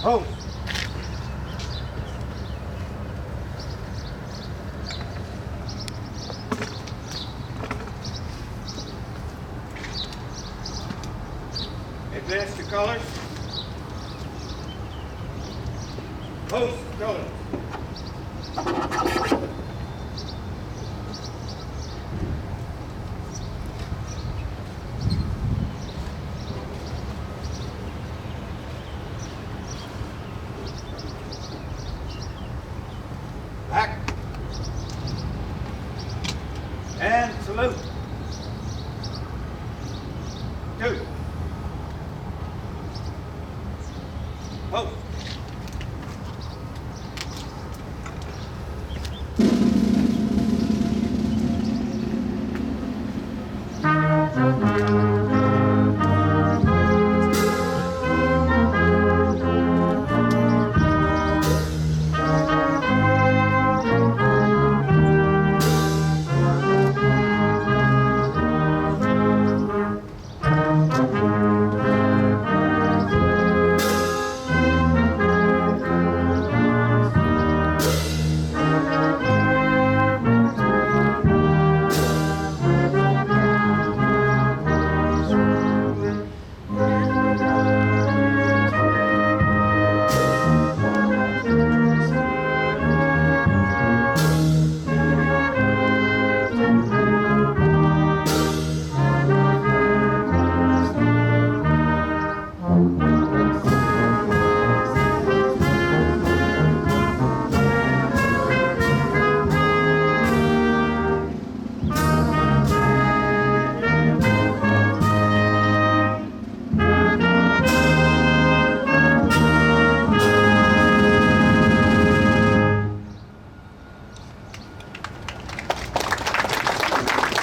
Post. Advance your colors. Post colors. Back. And salute. 2. Post.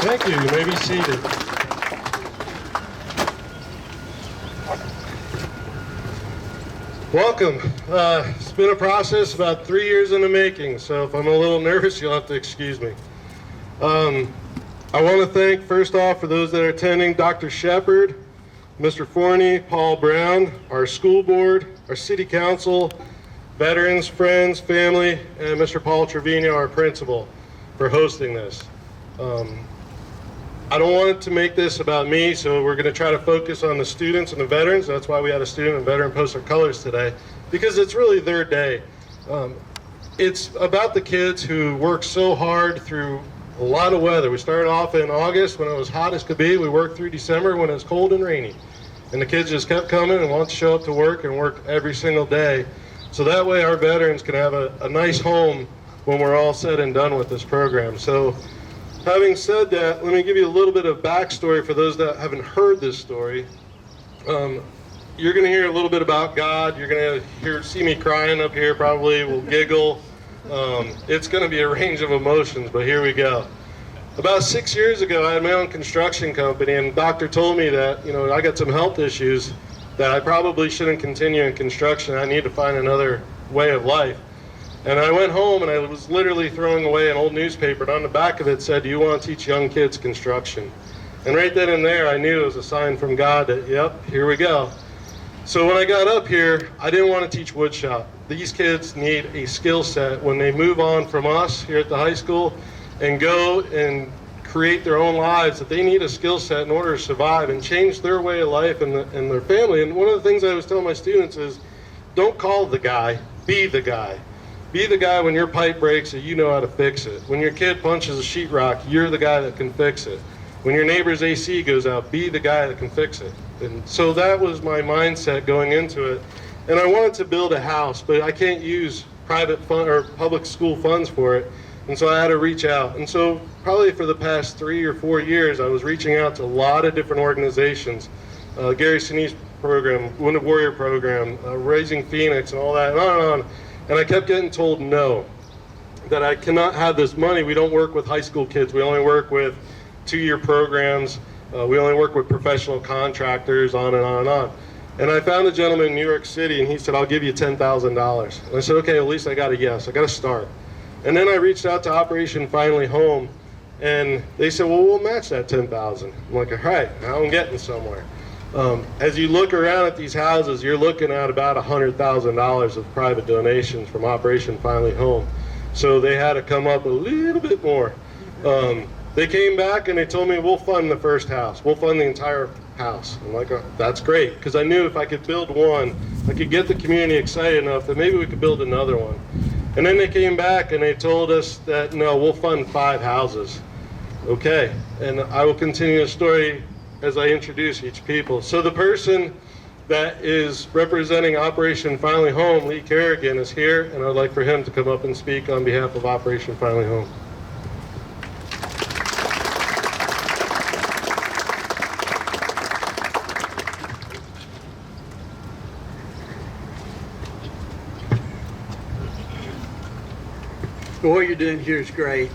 Thank you. You may be seated. Welcome. It's been a process about 3 years in the making, so if I'm a little nervous, you'll have to excuse me. I want to thank, first off, for those that are attending, Dr. Shepard, Mr. Forney, Paul Brown, our school board, our city council, veterans, friends, family, and Mr. Paul Trevino, our principal, for hosting this. I don't want it to make this about me, so we're going to try to focus on the students and the veterans. That's why we had a student and veteran post their colors today, because it's really their day. It's about the kids who worked so hard through a lot of weather. We started off in August when it was hot as could be. We worked through December when it was cold and rainy. And the kids just kept coming and wanted to show up to work and work every single day. So that way our veterans can have a nice home when we're all said and done with this program. So having said that, let me give you a little bit of backstory for those that haven't heard this story. You're going to hear a little bit about God. You're going to see me crying up here probably. We'll giggle. It's going to be a range of emotions, but here we go. About 6 years ago, I had my own construction company, and the doctor told me that, I got some health issues that I probably shouldn't continue in construction. I need to find another way of life. And I went home and I was literally throwing away an old newspaper, and on the back of it said, "Do you want to teach young kids construction?" And right then and there, I knew it was a sign from God that, yep, here we go. So when I got up here, I didn't want to teach woodshop. These kids need a skill set when they move on from us here at the high school and go and create their own lives, that they need a skill set in order to survive and change their way of life and their family. And one of the things I was telling my students is, don't call the guy, be the guy. Be the guy when your pipe breaks that you know how to fix it. When your kid punches a sheetrock, you're the guy that can fix it. When your neighbor's AC goes out, be the guy that can fix it. And so that was my mindset going into it. And I wanted to build a house, but I can't use private fund or public school funds for it. And so I had to reach out. And so probably for the past 3 or 4 years, I was reaching out to a lot of different organizations. Gary Sini's program, Wounded Warrior program, Raising Phoenix, and all that, and on and on. And I kept getting told no, that I cannot have this money. We don't work with high school kids. We only work with 2-year programs. We only work with professional contractors, on and on and on. And I found a gentleman in New York City, and he said, "I'll give you $10,000. And I said, "Okay, at least I got a yes. I got to start." And then I reached out to Operation Finally Home, and they said, "Well, we'll match that $10,000. I'm like, all right, now I'm getting somewhere. As you look around at these houses, you're looking at about $100,000 of private donations from Operation Finally Home. So they had to come up a little bit more. They came back and they told me, we'll fund the first house. We'll fund the entire house. I'm like, oh, that's great, because I knew if I could build one, I could get the community excited enough that maybe we could build another one. And then they came back and they told us that, no, we'll fund 5 houses. Okay, and I will continue the story as I introduce each people. So the person that is representing Operation Finally Home, Lee Kerrigan, is here, and I'd like for him to come up and speak on behalf of Operation Finally Home. Well, what you're doing here is great.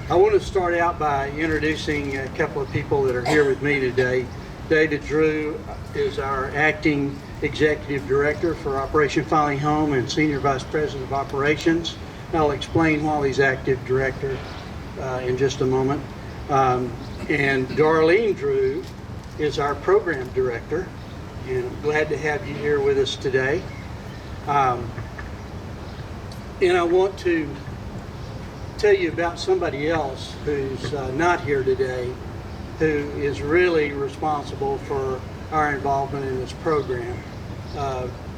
I want to start out by introducing a couple of people that are here with me today. David Drew is our acting executive director for Operation Finally Home and senior vice president of operations. I'll explain why he's active director in just a moment. And Darlene Drew is our program director, and I'm glad to have you here with us today. And I want to tell you about somebody else who's not here today, who is really responsible for our involvement in this program.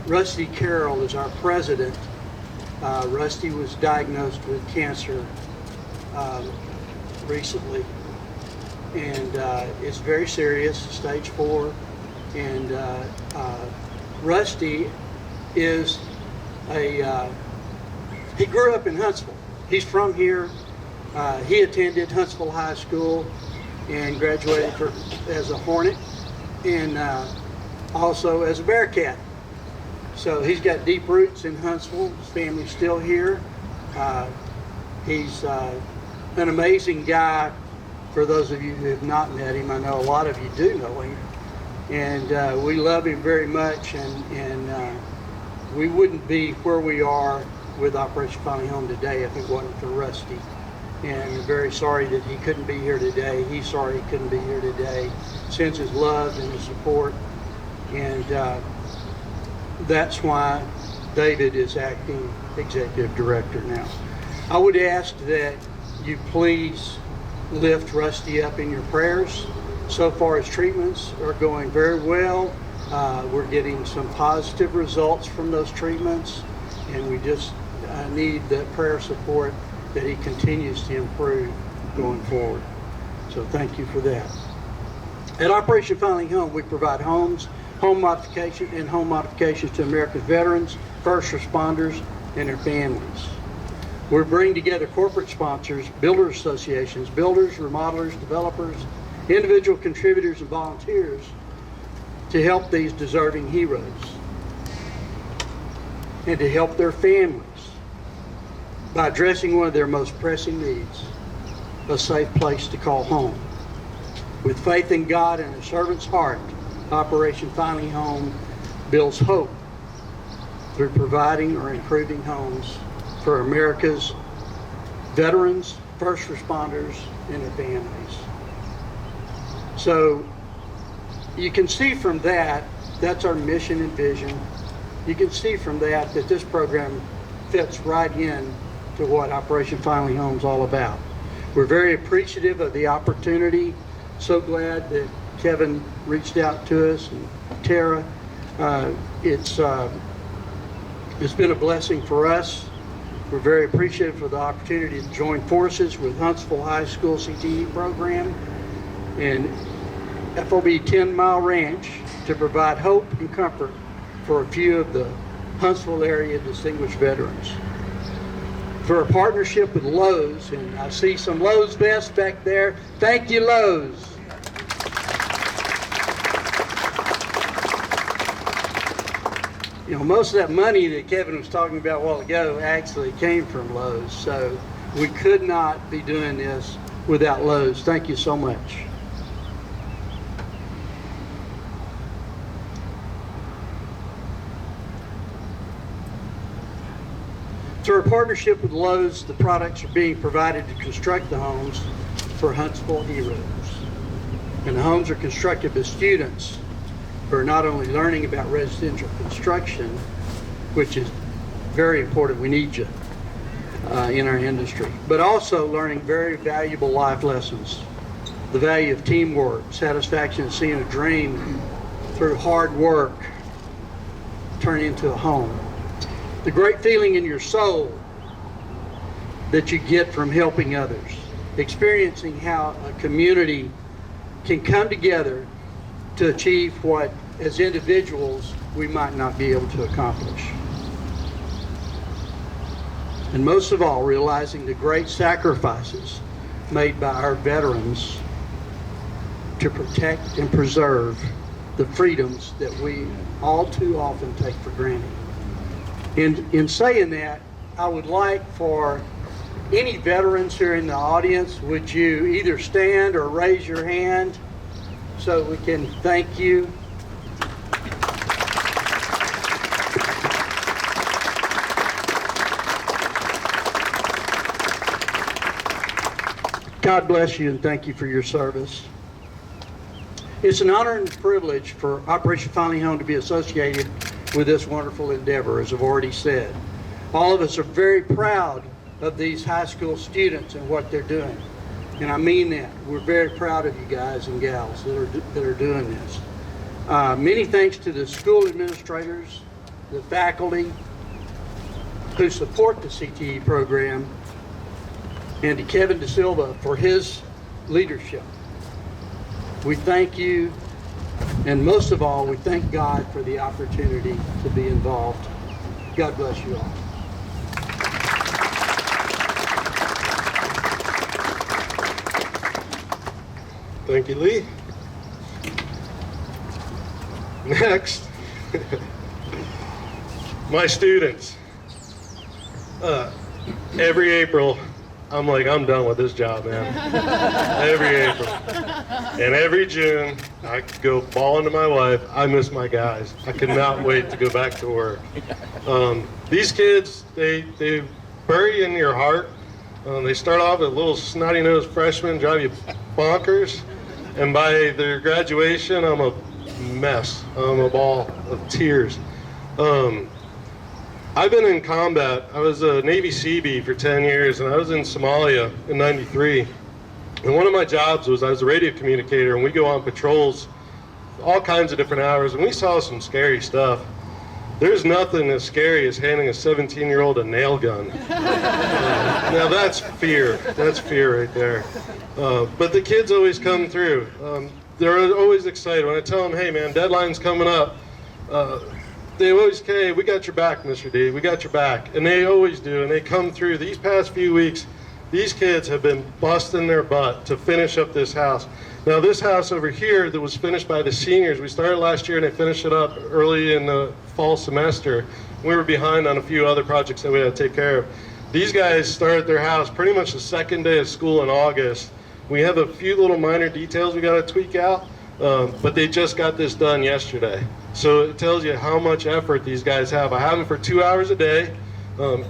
Rusty Carroll is our president. Rusty was diagnosed with cancer recently, and it's very serious, stage 4. And Rusty is he grew up in Huntsville. He's from here. He attended Huntsville High School and graduated as a Hornet and also as a Bearcat. So he's got deep roots in Huntsville. His family's still here. He's an amazing guy. For those of you who have not met him, I know a lot of you do know him. And we love him very much, and we wouldn't be where we are with Operation Finally Home today if it wasn't for Rusty. And we're very sorry that he couldn't be here today. He's sorry he couldn't be here today. Sends his love and his support. And that's why David is acting executive director now. I would ask that you please lift Rusty up in your prayers. So far his treatments are going very well. We're getting some positive results from those treatments, and we just need the prayer support that he continues to improve going forward. So thank you for that. At Operation Finally Home, we provide homes, home modifications to America's veterans, first responders, and their families. We bring together corporate sponsors, builder associations, builders, remodelers, developers, individual contributors, and volunteers to help these deserving heroes and to help their families by addressing one of their most pressing needs, a safe place to call home. With faith in God and a servant's heart, Operation Finally Home builds hope through providing or improving homes for America's veterans, first responders, and their families. So you can see from that, that's our mission and vision. You can see from that that this program fits right in to what Operation Finally Home is all about. We're very appreciative of the opportunity. So glad that Kevin reached out to us, and Tara. It's been a blessing for us. We're very appreciative for the opportunity to join forces with Huntsville High School CTE program and FOB 10 Mile Ranch to provide hope and comfort for a few of the Huntsville area distinguished veterans. For a partnership with Lowe's, and I see some Lowe's vests back there. Thank you, Lowe's. You know, most of that money that Kevin was talking about a while ago actually came from Lowe's, so we could not be doing this without Lowe's. Thank you so much. Through our partnership with Lowe's, the products are being provided to construct the homes for Huntsville heroes. And the homes are constructed by students who are not only learning about residential construction, which is very important, we need you in our industry, but also learning very valuable life lessons. The value of teamwork, satisfaction of seeing a dream through hard work turn into a home. The great feeling in your soul that you get from helping others, experiencing how a community can come together to achieve what, as individuals, we might not be able to accomplish. And most of all, realizing the great sacrifices made by our veterans to protect and preserve the freedoms that we all too often take for granted. In saying that, I would like for any veterans here in the audience, would you either stand or raise your hand so we can thank you? God bless you and thank you for your service. It's an honor and privilege for Operation Finally Home to be associated with this wonderful endeavor, as I've already said. All of us are very proud of these high school students and what they're doing. And I mean that. We're very proud of you guys and gals that are doing this. Many thanks to the school administrators, the faculty who support the CTE program, and to Kevin De Silva for his leadership. We thank you, and most of all, we thank God for the opportunity to be involved. God bless you all. Thank you, Lee. Next, my students. Every April, I'm like, I'm done with this job, man. Every April. And every June, I go bawling to my wife, I miss my guys. I cannot wait to go back to work. These kids, they bury in your heart. They start off as little snotty-nosed freshmen, drive you bonkers. And by their graduation, I'm a mess. I'm a ball of tears. I've been in combat. I was a Navy Seabee for 10 years, and I was in Somalia in '93. And one of my jobs was I was a radio communicator, and we go on patrols all kinds of different hours, and we saw some scary stuff. There's nothing as scary as handing a 17-year-old a nail gun. Now that's fear. That's fear right there. But the kids always come through. They're always excited. When I tell them, hey man, deadline's coming up, they always say, we got your back, Mr. D, we got your back. And they always do, and they come through. These past few weeks, these kids have been busting their butt to finish up this house. Now this house over here that was finished by the seniors, we started last year and they finished it up early in the fall semester. We were behind on a few other projects that we had to take care of. These guys started their house pretty much the second day of school in August. We have a few little minor details we got to tweak out, but they just got this done yesterday. So it tells you how much effort these guys have. I have them for 2 hours a day,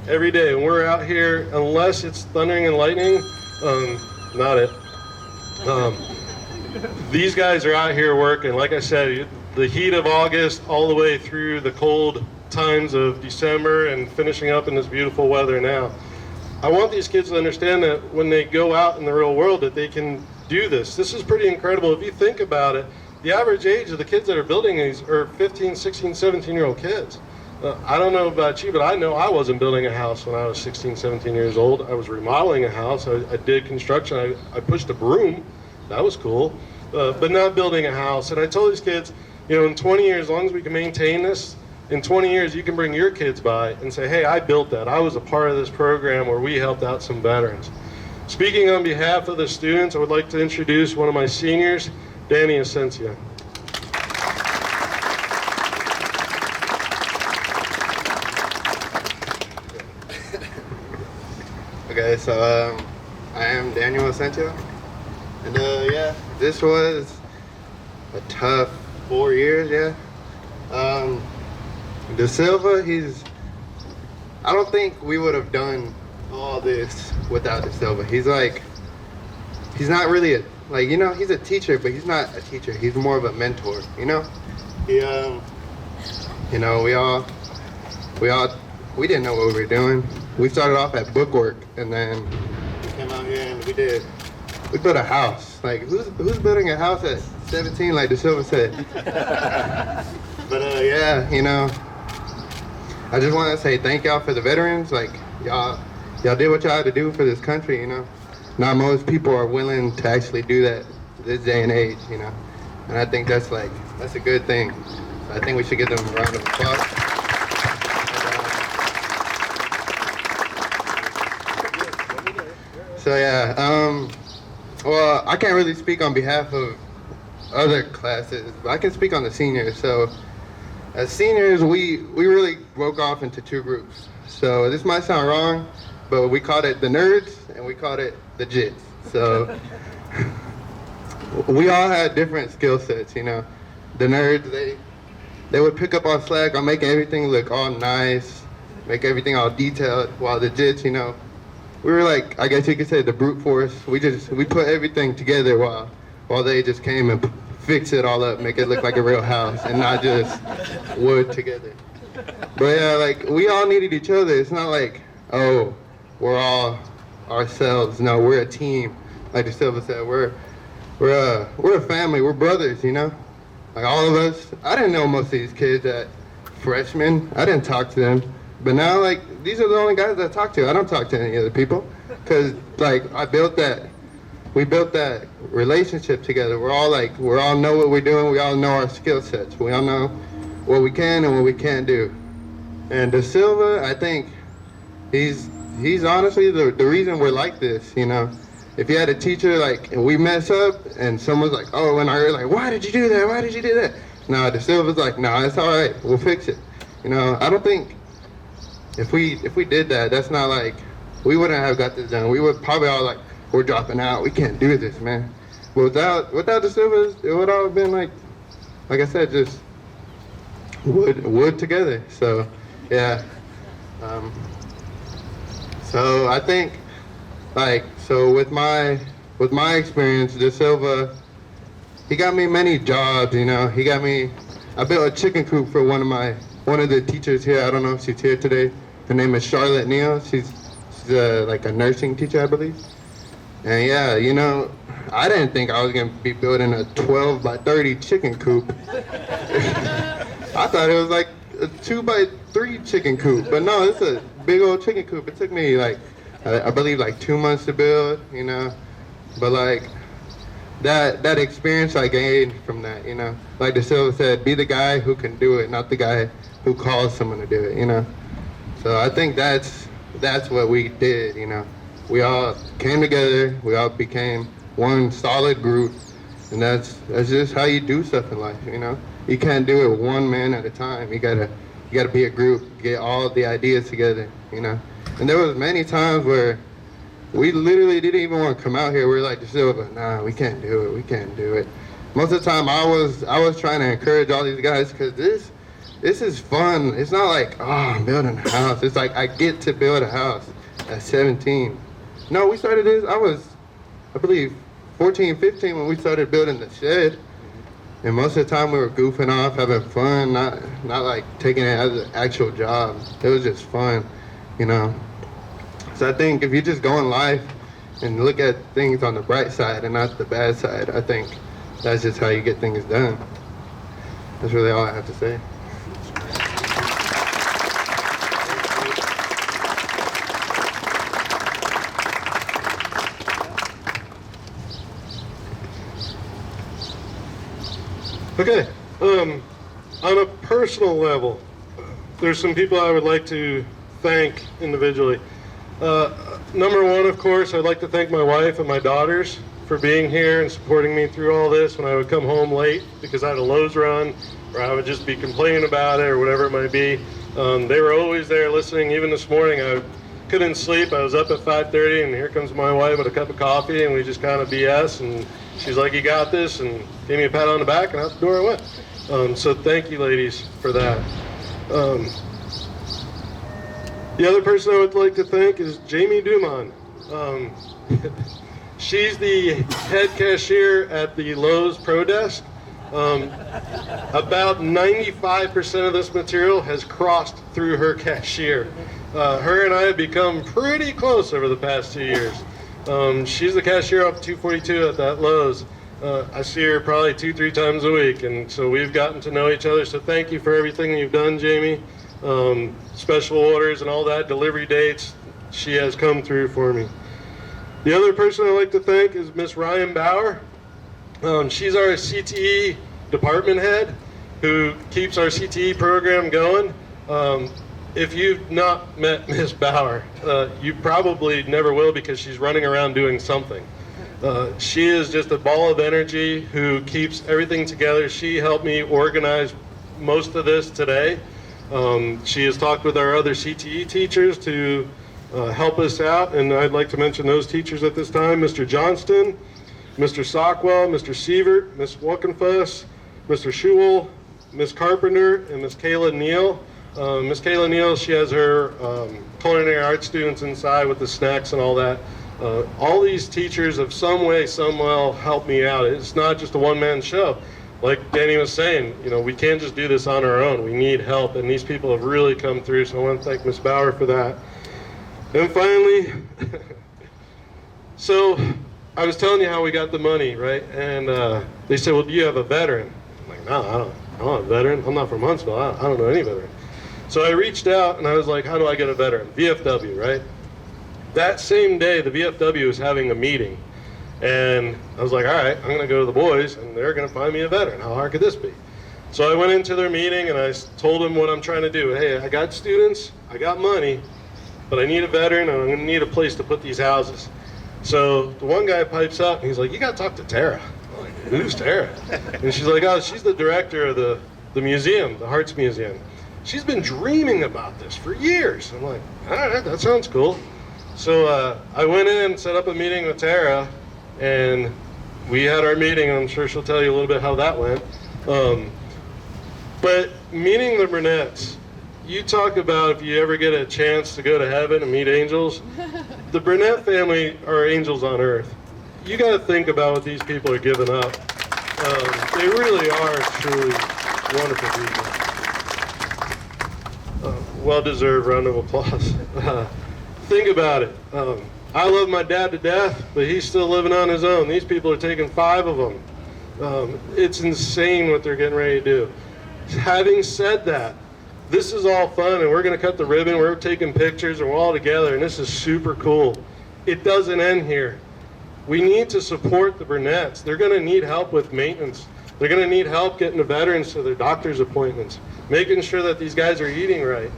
every day. And we're out here, unless it's thundering and lightning, not it. These guys are out here working. Like I said, the heat of August all the way through the cold times of December and finishing up in this beautiful weather now. I want these kids to understand that when they go out in the real world that they can do this. This is pretty incredible. If you think about it, the average age of the kids that are building these are 15, 16, 17-year-old kids. I don't know about you, but I know I wasn't building a house when I was 16, 17 years old. I was remodeling a house. I did construction. I pushed a broom. That was cool. But not building a house. And I told these kids, you know, in 20 years, as long as we can maintain this, in 20 years, you can bring your kids by and say, hey, I built that. I was a part of this program where we helped out some veterans. Speaking on behalf of the students, I would like to introduce one of my seniors, Danny Asensia. Okay, so I am Daniel Asensia, and yeah, this was a tough 4 years, yeah. De Silva, I don't think we would have done all this without De Silva. He's not really like, you know, he's a teacher, but he's not a teacher. He's more of a mentor, you know? He, you know, we didn't know what we were doing. We started off at bookwork, and then we came out here and we built a house. Like, who's building a house at 17, like De Silva said? But yeah, you know, I just want to say thank y'all for the veterans. Like, y'all did what y'all had to do for this country, you know? Not most people are willing to actually do that this day and age, you know? And I think that's a good thing. So I think we should give them a round of applause. So yeah, well, I can't really speak on behalf of other classes, but I can speak on the seniors. So as seniors, we really broke off into two groups. So this might sound wrong, but we called it the nerds and we called it the jits. So we all had different skill sets, you know. The nerds, they would pick up on slack on making everything look all nice, make everything all detailed, while the jits, you know, we were like, I guess you could say the brute force. We put everything together while they just came and fix it all up, make it look like a real house and not just wood together. But yeah, like, we all needed each other. It's not like, oh, we're all ourselves. No, we're a team. Like De Silva said, we're a family. We're brothers, you know? Like, all of us. I didn't know most of these kids at freshmen. I didn't talk to them. But now, like, these are the only guys that I talk to. I don't talk to any other people. Because, like, we built that relationship together. We all know what we're doing. We all know our skill sets. We all know what we can and what we can't do. And De Silva, I think he's honestly the reason we're like this, you know. If you had a teacher, like, and we mess up and someone's like, oh, and I heard, like, why did you do that? Why did you do that? No, De Silva's like, no, it's all right. We'll fix it. You know, I don't think if we did that, that's not like, we wouldn't have got this done. We would probably all like, we're dropping out. We can't do this, man. But without De Silva's, it would all have been like I said, just wood together. So, yeah. So I think, like, so with my experience, De Silva, he got me many jobs, you know. I built a chicken coop for one of the teachers here. I don't know if she's here today. Her name is Charlotte Neal. She's like a nursing teacher, I believe. And yeah, you know, I didn't think I was gonna be building a 12 by 30 chicken coop. I thought it was like a 2 by 3 chicken coop, but no, it's a big old chicken coop. It took me like, I believe like 2 months to build, you know. But like, that experience I gained from that, you know. Like De Silva said, be the guy who can do it, not the guy who calls someone to do it, you know. So I think that's what we did, you know. We all came together, we all became one solid group, and that's just how you do stuff in life, you know. You can't do it one man at a time. You gotta be a group, get all the ideas together, you know. And there was many times where we literally didn't even want to come out here. We were like, De Silva, nah, we can't do it. We can't do it. Most of the time, I was trying to encourage all these guys because this is fun. It's not like, oh, I'm building a house. It's like I get to build a house at 17. No, we started this. I believe, 14, 15 when we started building the shed. And most of the time we were goofing off, having fun, not like taking it as an actual job. It was just fun, you know. So I think if you just go in life and look at things on the bright side and not the bad side, I think that's just how you get things done. That's really all I have to say. Okay, on a personal level, there's some people I would like to thank individually. Number one, of course, I'd like to thank my wife and my daughters for being here and supporting me through all this when I would come home late because I had a Lowe's run or I would just be complaining about it or whatever it might be. They were always there listening. Even this morning, I couldn't sleep. I was up at 5:30 and here comes my wife with a cup of coffee and we just kind of BS and she's like, you got this, and gave me a pat on the back and out the door I went. So thank you ladies for that. The other person I would like to thank is Jamie Dumont. She's the head cashier at the Lowe's Pro Desk. About 95% of this material has crossed through her cashier. Her and I have become pretty close over the past 2 years. She's the cashier off 242 at that Lowe's. I see her probably 2-3 times a week, and so we've gotten to know each other. So thank you for everything you've done, Jamie. Special orders and all that, delivery dates, she has come through for me. The other person I'd like to thank is Miss Ryan Bauer. She's our CTE department head who keeps our CTE program going. If you've not met Miss Bauer, you probably never will because she's running around doing something. She is just a ball of energy who keeps everything together. She helped me organize most of this today. She has talked with our other CTE teachers to help us out, and I'd like to mention those teachers at this time: Mr. Johnston, Mr. Sockwell, Mr. Sievert, Ms. Walkenfuss, Mr. Schewel, Ms. Carpenter, and Ms. Kayla Neal. Ms. Kayla Neal, she has her culinary arts students inside with the snacks and all that. All these teachers have some way, somewhere helped me out. It's not just a one-man show. Like Danny was saying, you know, we can't just do this on our own. We need help, and these people have really come through, so I want to thank Ms. Bauer for that. And finally, so I was telling you how we got the money, right? And they said, well, do you have a veteran? I'm like, no, I don't have a veteran. I'm not from Huntsville. I don't know any veteran. So I reached out, and I was like, how do I get a veteran? VFW, right? That same day, the VFW was having a meeting. And I was like, all right, I'm going to go to the boys, and they're going to find me a veteran. How hard could this be? So I went into their meeting, and I told them what I'm trying to do. Hey, I got students, I got money, but I need a veteran, and I'm going to need a place to put these houses. So the one guy pipes up, and he's like, you got to talk to Tara. I'm like, who's Tara? And she's like, oh, she's the director of the museum, the Hearts Museum. She's been dreaming about this for years. I'm like, all right, that sounds cool. So I went in, set up a meeting with Tara, and we had our meeting, and I'm sure she'll tell you a little bit how that went. But meeting the Burnett's, you talk about if you ever get a chance to go to heaven and meet angels, the Burnett family are angels on earth. You got to think about what these people are giving up. They really are truly wonderful people. Well-deserved round of applause. Think about it. I love my dad to death, but he's still living on his own. These people are taking 5 of them. It's insane what they're getting ready to do. Having said that, this is all fun, and we're going to cut the ribbon. We're taking pictures, and we're all together, and this is super cool. It doesn't end here. We need to support the Burnetts. They're going to need help with maintenance. They're going to need help getting the veterans to their doctor's appointments, making sure that these guys are eating right,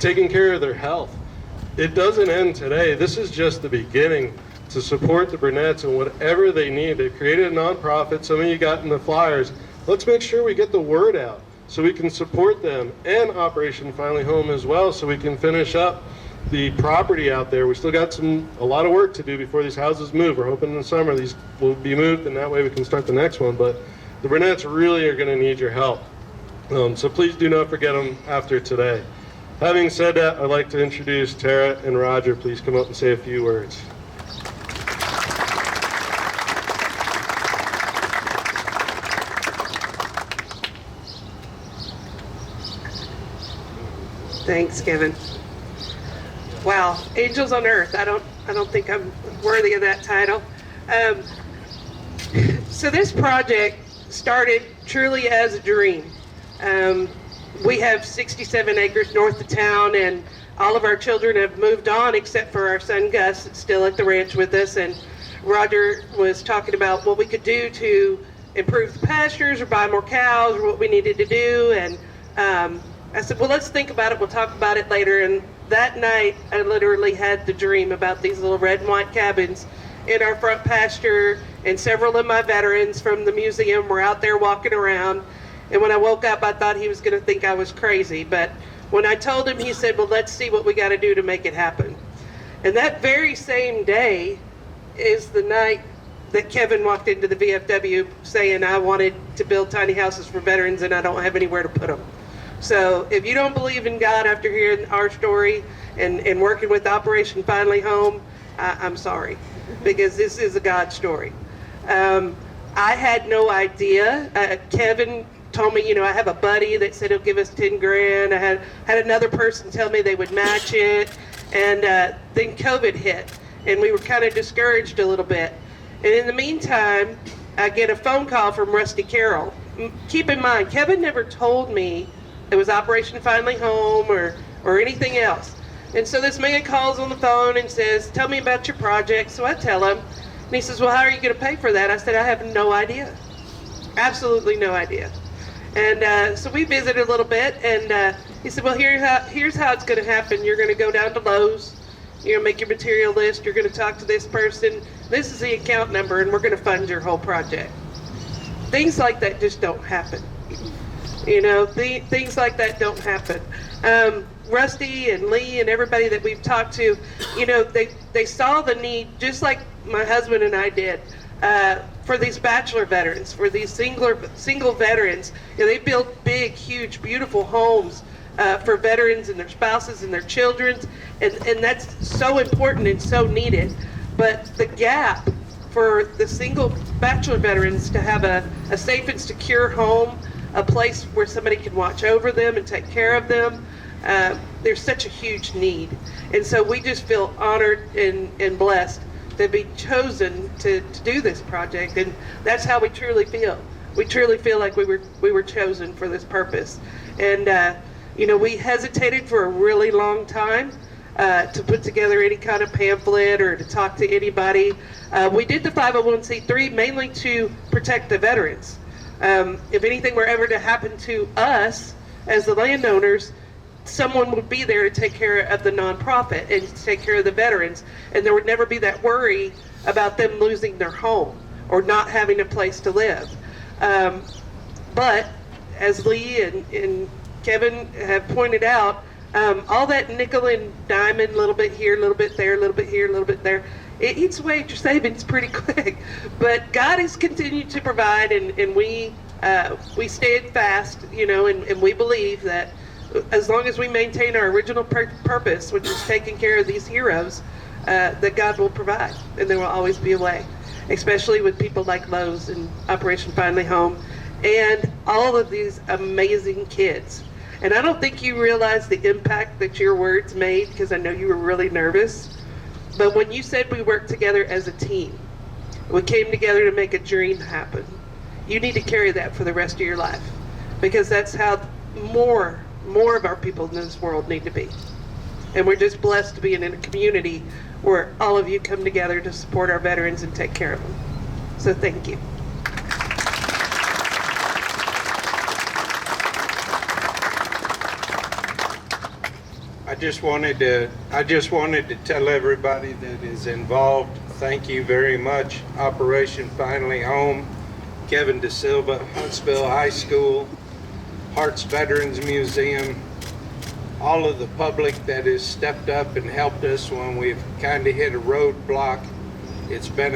taking care of their health. It doesn't end today. This is just the beginning to support the Burnetts and whatever they need. They've created a nonprofit. Some of you got in the flyers. Let's make sure we get the word out so we can support them and Operation Finally Home as well, so we can finish up the property out there. We still got a lot of work to do before these houses move. We're hoping in the summer these will be moved, and that way we can start the next one. But the Burnetts really are going to need your help. So please do not forget them after today. Having said that, I'd like to introduce Tara and Roger. Please come up and say a few words. Thanks, Kevin. Wow, angels on earth. I don't think I'm worthy of that title. So this project started truly as a dream. We have 67 acres north of town, and all of our children have moved on except for our son Gus, that's still at the ranch with us. And Roger was talking about what we could do to improve the pastures or buy more cows or what we needed to do. And I said, well, let's think about it. We'll talk about it later. And that night, I literally had the dream about these little red and white cabins in our front pasture, and several of my veterans from the museum were out there walking around. And when I woke up, I thought he was going to think I was crazy. But when I told him, he said, well, let's see what we got to do to make it happen. And that very same day is the night that Kevin walked into the VFW saying I wanted to build tiny houses for veterans and I don't have anywhere to put them. So if you don't believe in God after hearing our story and working with Operation Finally Home, I'm sorry, because this is a God story. I had no idea. Kevin told me, I have a buddy that said he'll give us 10 grand. I had another person tell me they would match it. And then COVID hit, and we were kind of discouraged a little bit. And in the meantime, I get a phone call from Rusty Carroll. Keep in mind, Kevin never told me it was Operation Finally Home or anything else. And so this man calls on the phone and says, tell me about your project. So I tell him, and he says, well, how are you going to pay for that? I said, I have no idea. Absolutely no idea. And so we visited a little bit, and he said, well, here's how it's going to happen. You're going to go down to Lowe's. You're going to make your material list. You're going to talk to this person. This is the account number, and we're going to fund your whole project. Things like that just don't happen. Things like that don't happen. Rusty and Lee and everybody that we've talked to, they saw the need, just like my husband and I did, for these bachelor veterans, for these single veterans. They built big, huge, beautiful homes for veterans and their spouses and their children, and that's so important and so needed. But the gap for the single bachelor veterans to have a safe and secure home, a place where somebody can watch over them and take care of them, there's such a huge need. And so we just feel honored and blessed to be chosen to do this project, and that's how we truly feel. We truly feel like we were chosen for this purpose. And we hesitated for a really long time to put together any kind of pamphlet or to talk to anybody. We did the 501c3 mainly to protect the veterans. If anything were ever to happen to us as the landowners, someone would be there to take care of the nonprofit and to take care of the veterans, and there would never be that worry about them losing their home or not having a place to live. But as Lee and Kevin have pointed out, all that nickel and diamond, a little bit here, a little bit there, a little bit here, a little bit there, it eats away at your savings pretty quick. But God has continued to provide, and we stand fast, and we believe that as long as we maintain our original purpose, which is taking care of these heroes, that God will provide, and there will always be a way, especially with people like Lowe's and Operation Finally Home, and all of these amazing kids. And I don't think you realize the impact that your words made, because I know you were really nervous. But when you said we worked together as a team, we came together to make a dream happen, you need to carry that for the rest of your life, because that's how more of our people in this world need to be. And we're just blessed to be in a community where all of you come together to support our veterans and take care of them. So thank you. I just wanted to tell everybody that is involved, thank you very much. Operation Finally Home, Kevin DeSilva, Huntsville High School, Hearts Veterans Museum, all of the public that has stepped up and helped us when we've kind of hit a roadblock. It's been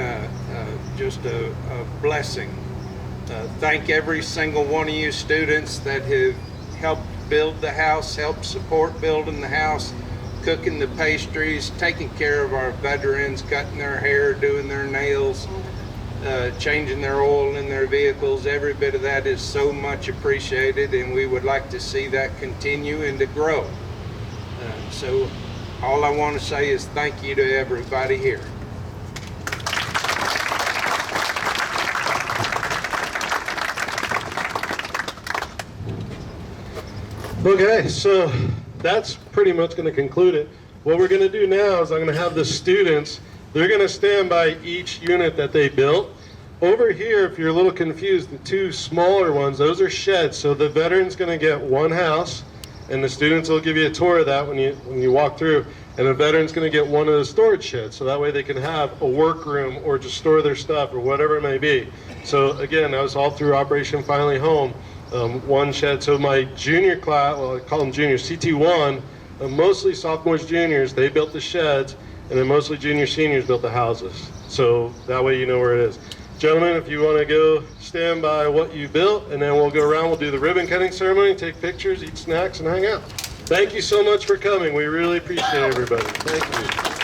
just a blessing. Thank every single one of you students that have helped build the house, helped support building the house, cooking the pastries, taking care of our veterans, cutting their hair, doing their nails, changing their oil in their vehicles. Every bit of that is so much appreciated, and we would like to see that continue and to grow. So all I want to say is thank you to everybody here. Okay, so that's pretty much going to conclude it. What we're going to do now is I'm going to have the students, they're going to stand by each unit that they built. Over here, if you're a little confused, the two smaller ones, those are sheds. So the veteran's going to get one house, and the students will give you a tour of that when you walk through. And the veteran's going to get one of the storage sheds, so that way they can have a workroom or just store their stuff or whatever it may be. So again, that was all through Operation Finally Home. One shed. So my junior class, well, I call them juniors, CT1, mostly sophomores, juniors, they built the sheds, and then mostly junior, seniors built the houses. So that way you know where it is. Gentlemen, if you want to go stand by what you built, and then we'll go around, we'll do the ribbon cutting ceremony, take pictures, eat snacks, and hang out. Thank you so much for coming. We really appreciate everybody. Thank you.